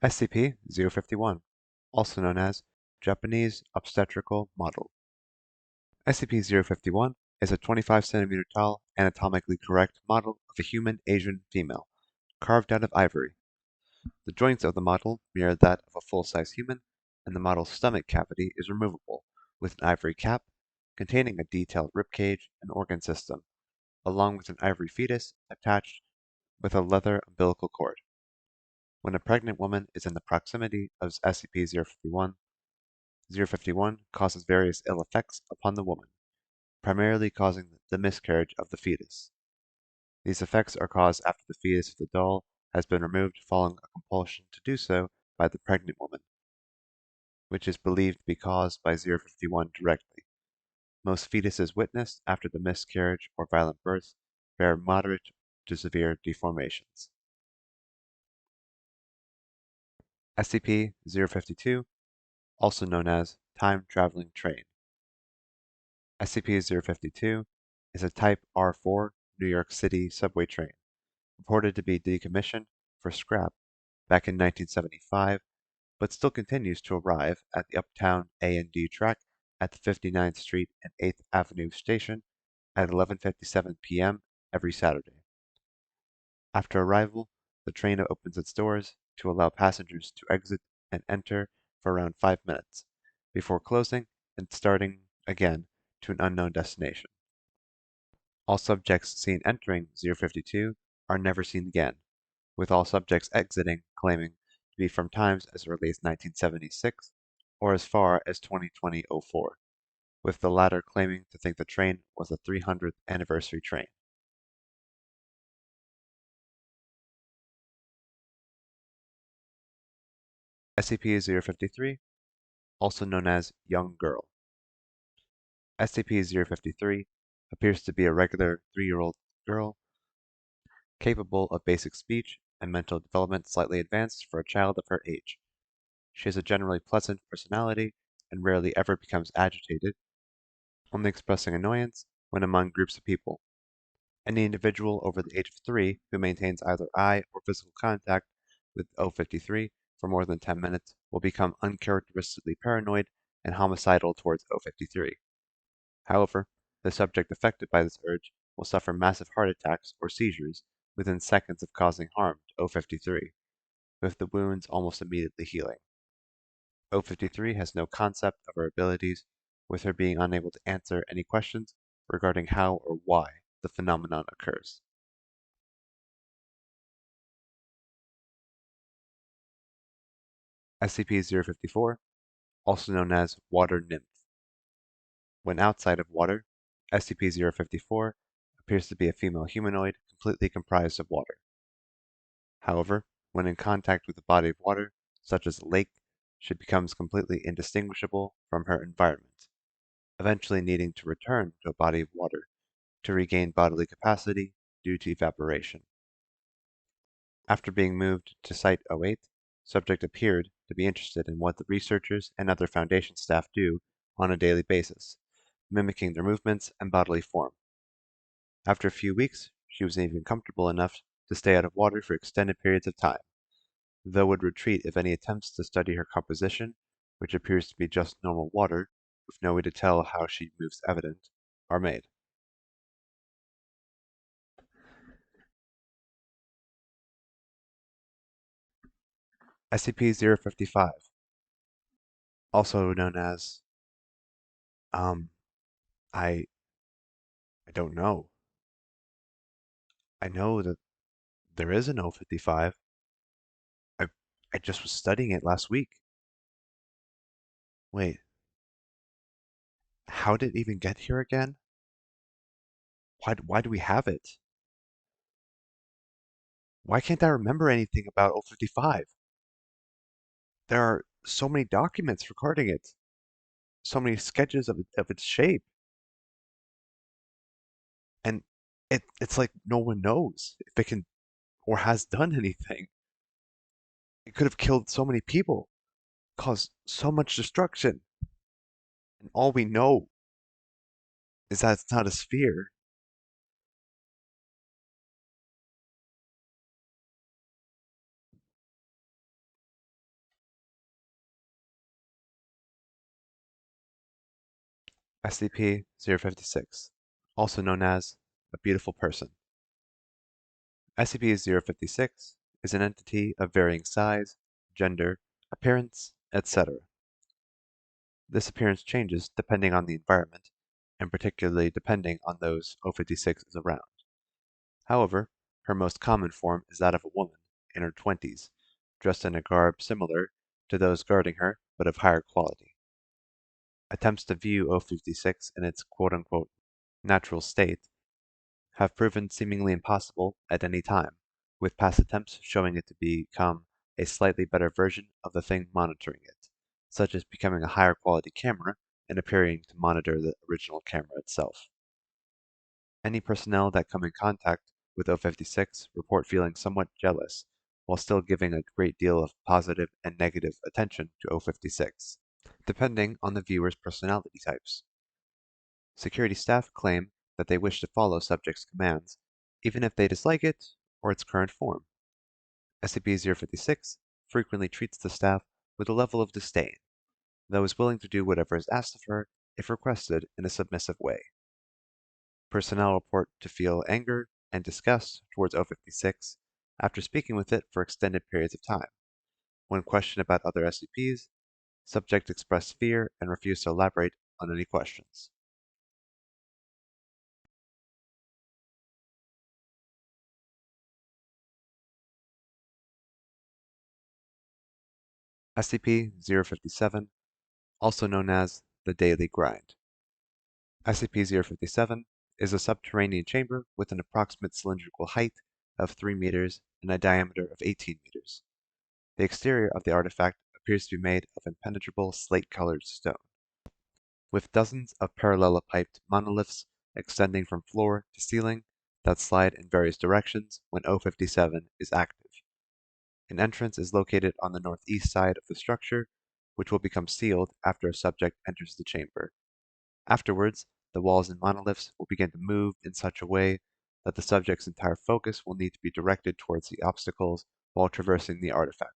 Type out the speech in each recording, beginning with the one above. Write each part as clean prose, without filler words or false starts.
SCP-051, also known as Japanese Obstetrical Model. SCP-051 is a 25 cm tall, anatomically correct model of a human Asian female, carved out of ivory. The joints of the model mirror that of a full-size human, and the model's stomach cavity is removable, with an ivory cap containing a detailed ribcage and organ system, along with an ivory fetus attached with a leather umbilical cord. When a pregnant woman is in the proximity of SCP-051, 051 causes various ill effects upon the woman, primarily causing the miscarriage of the fetus. These effects are caused after the fetus of the doll has been removed following a compulsion to do so by the pregnant woman, which is believed to be caused by 051 directly. Most fetuses witnessed after the miscarriage or violent birth bear moderate to severe deformations. SCP-052, also known as Time-Traveling Train. SCP-052 is a Type R4 New York City subway train, reported to be decommissioned for scrap back in 1975, but still continues to arrive at the Uptown A&D track at the 59th Street and 8th Avenue station at 11:57 p.m. every Saturday. After arrival, the train opens its doors to allow passengers to exit and enter for around 5 minutes, before closing and starting again to an unknown destination. All subjects seen entering 052 are never seen again, with all subjects exiting claiming to be from times as early as 1976 or as far as 2020-04, with the latter claiming to think the train was a 300th anniversary train. SCP-053, also known as Young Girl. SCP-053 appears to be a regular 3-year-old girl capable of basic speech and mental development slightly advanced for a child of her age. She has a generally pleasant personality and rarely ever becomes agitated, only expressing annoyance when among groups of people. Any individual over the age of 3 who maintains either eye or physical contact with O53 for more than 10 minutes will become uncharacteristically paranoid and homicidal towards O53. However, the subject affected by this urge will suffer massive heart attacks or seizures within seconds of causing harm to O53, with the wounds almost immediately healing. O53 has no concept of her abilities, with her being unable to answer any questions regarding how or why the phenomenon occurs. SCP-054, also known as Water Nymph. When outside of water, SCP-054 appears to be a female humanoid completely comprised of water. However, when in contact with a body of water, such as a lake, she becomes completely indistinguishable from her environment, eventually needing to return to a body of water to regain bodily capacity due to evaporation. After being moved to Site-08, subject appeared to be interested in what the researchers and other Foundation staff do on a daily basis, mimicking their movements and bodily form. After a few weeks, she was even comfortable enough to stay out of water for extended periods of time, though would retreat if any attempts to study her composition, which appears to be just normal water, with no way to tell how she moves evident, are made. SCP-055, also known as, I don't know. I know that there is an O55. I, I just was studying it last week. Wait, how did it even get here again? Why do we have it? Why can't I remember anything about O55? There are so many documents regarding it, so many sketches of its shape, and it's like no one knows if it can or has done anything. It could have killed so many people, caused so much destruction, and all we know is that it's not a sphere. SCP-056, also known as a beautiful person. SCP-056 is an entity of varying size, gender, appearance, etc. This appearance changes depending on the environment, and particularly depending on those O56 is around. However, her most common form is that of a woman in her 20s, dressed in a garb similar to those guarding her, but of higher quality. Attempts to view O56 in its quote-unquote natural state have proven seemingly impossible at any time, with past attempts showing it to become a slightly better version of the thing monitoring it, such as becoming a higher quality camera and appearing to monitor the original camera itself. Any personnel that come in contact with O56 report feeling somewhat jealous, while still giving a great deal of positive and negative attention to O56, depending on the viewer's personality types. Security staff claim that they wish to follow subject's commands, even if they dislike it or its current form. SCP-056 frequently treats the staff with a level of disdain, though is willing to do whatever is asked of her if requested in a submissive way. Personnel report to feel anger and disgust towards O56 after speaking with it for extended periods of time. When questioned about other SCPs, subject expressed fear and refused to elaborate on any questions. SCP-057, also known as the Daily Grind. SCP-057 is a subterranean chamber with an approximate cylindrical height of 3 meters and a diameter of 18 meters. The exterior of the artifact appears to be made of impenetrable slate-colored stone, with dozens of parallelopiped monoliths extending from floor to ceiling that slide in various directions when O57 is active. An entrance is located on the northeast side of the structure, which will become sealed after a subject enters the chamber. Afterwards, the walls and monoliths will begin to move in such a way that the subject's entire focus will need to be directed towards the obstacles while traversing the artifact.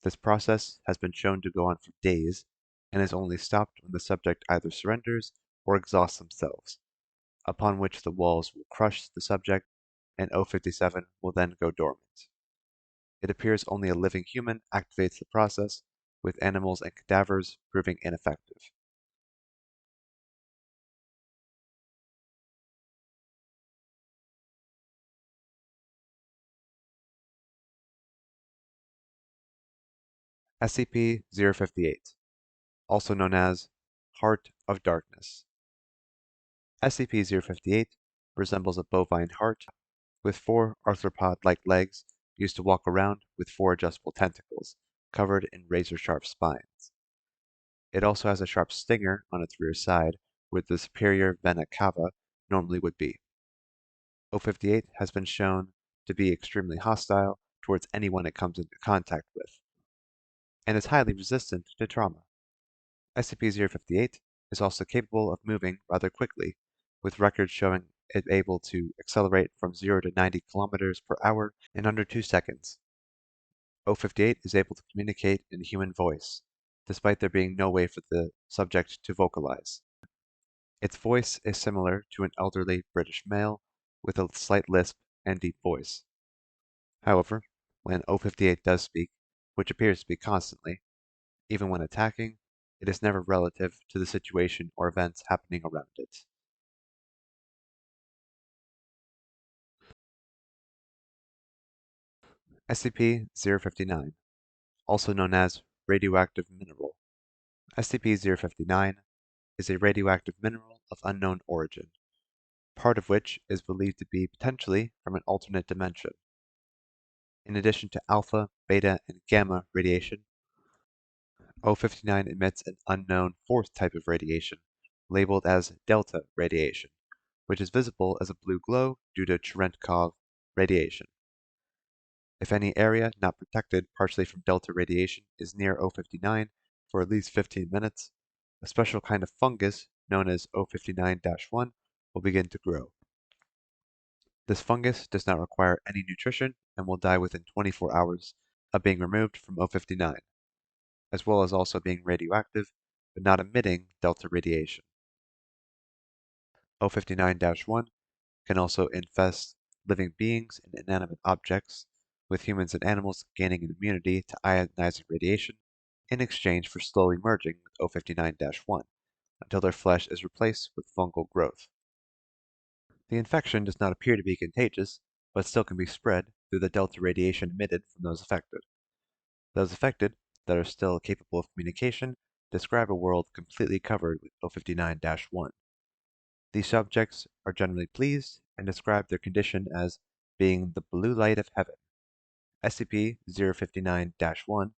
This process has been shown to go on for days, and is only stopped when the subject either surrenders or exhausts themselves, upon which the walls will crush the subject and O57 will then go dormant. It appears only a living human activates the process, with animals and cadavers proving ineffective. SCP-058, also known as Heart of Darkness. SCP-058 resembles a bovine heart with 4 arthropod-like legs used to walk around with 4 adjustable tentacles covered in razor-sharp spines. It also has a sharp stinger on its rear side where the superior vena cava normally would be. O58 has been shown to be extremely hostile towards anyone it comes into contact with, and is highly resistant to trauma. SCP-058 is also capable of moving rather quickly, with records showing it able to accelerate from 0 to 90 kilometers per hour in under 2 seconds. O58 is able to communicate in human voice, despite there being no way for the subject to vocalize. Its voice is similar to an elderly British male with a slight lisp and deep voice. However, when O58 does speak, which appears to be constantly, even when attacking, it is never relative to the situation or events happening around it. SCP-059, also known as Radioactive Mineral. SCP-059 is a radioactive mineral of unknown origin, part of which is believed to be potentially from an alternate dimension. In addition to alpha, beta, and gamma radiation, O59 emits an unknown fourth type of radiation, labeled as delta radiation, which is visible as a blue glow due to Cherenkov radiation. If any area not protected partially from delta radiation is near O59 for at least 15 minutes, a special kind of fungus known as O59-1 will begin to grow. This fungus does not require any nutrition and will die within 24 hours of being removed from O59, as well as also being radioactive but not emitting delta radiation. O59-1 can also infest living beings and inanimate objects, with humans and animals gaining an immunity to ionizing radiation in exchange for slowly merging with O59-1 until their flesh is replaced with fungal growth. The infection does not appear to be contagious, but still can be spread through the delta radiation emitted from those affected. Those affected, that are still capable of communication, describe a world completely covered with O59-1. These subjects are generally pleased and describe their condition as being the blue light of heaven. SCP-059-1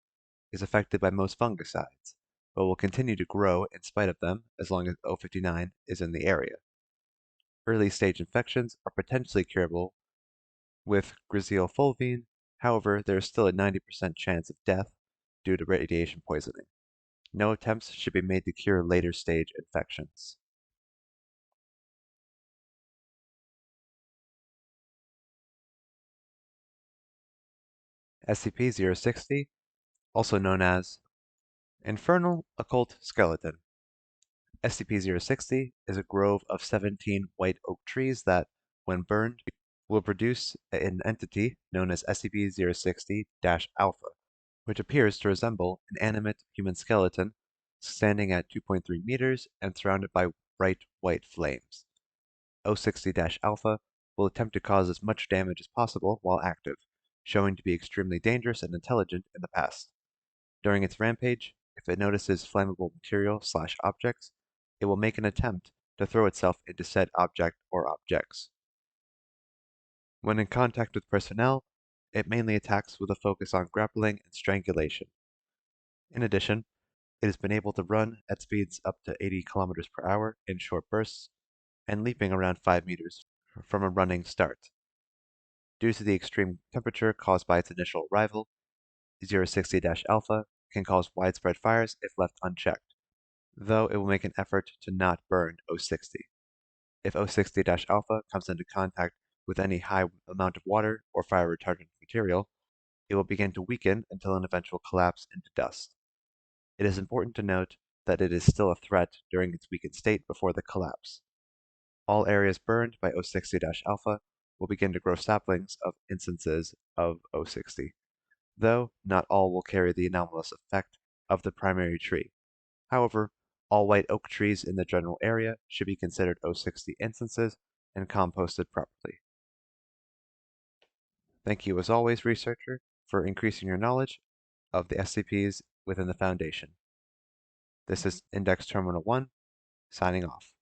is affected by most fungicides, but will continue to grow in spite of them as long as O59 is in the area. Early stage infections are potentially curable with griseofulvine. However, there is still a 90% chance of death due to radiation poisoning. No attempts should be made to cure later stage infections. SCP-060, also known as Infernal Occult Skeleton. SCP-060 is a grove of 17 white oak trees that, when burned, will produce an entity known as SCP-060-Alpha, which appears to resemble an animate human skeleton standing at 2.3 meters and surrounded by bright white flames. O60-Alpha will attempt to cause as much damage as possible while active, showing to be extremely dangerous and intelligent in the past. During its rampage, if it notices flammable material/objects, it will make an attempt to throw itself into said object or objects. When in contact with personnel, it mainly attacks with a focus on grappling and strangulation. In addition, it has been able to run at speeds up to 80 kilometers per hour in short bursts and leaping around 5 meters from a running start. Due to the extreme temperature caused by its initial arrival, 060-Alpha can cause widespread fires if left unchecked, though it will make an effort to not burn O60. If O60-Alpha comes into contact with any high amount of water or fire retardant material, it will begin to weaken until an eventual collapse into dust. It is important to note that it is still a threat during its weakened state before the collapse. All areas burned by O60-Alpha will begin to grow saplings of instances of O60, though not all will carry the anomalous effect of the primary tree. However, all white oak trees in the general area should be considered O60 instances and composted properly. Thank you as always, researcher, for increasing your knowledge of the SCPs within the Foundation. This is Index Terminal 1, signing off.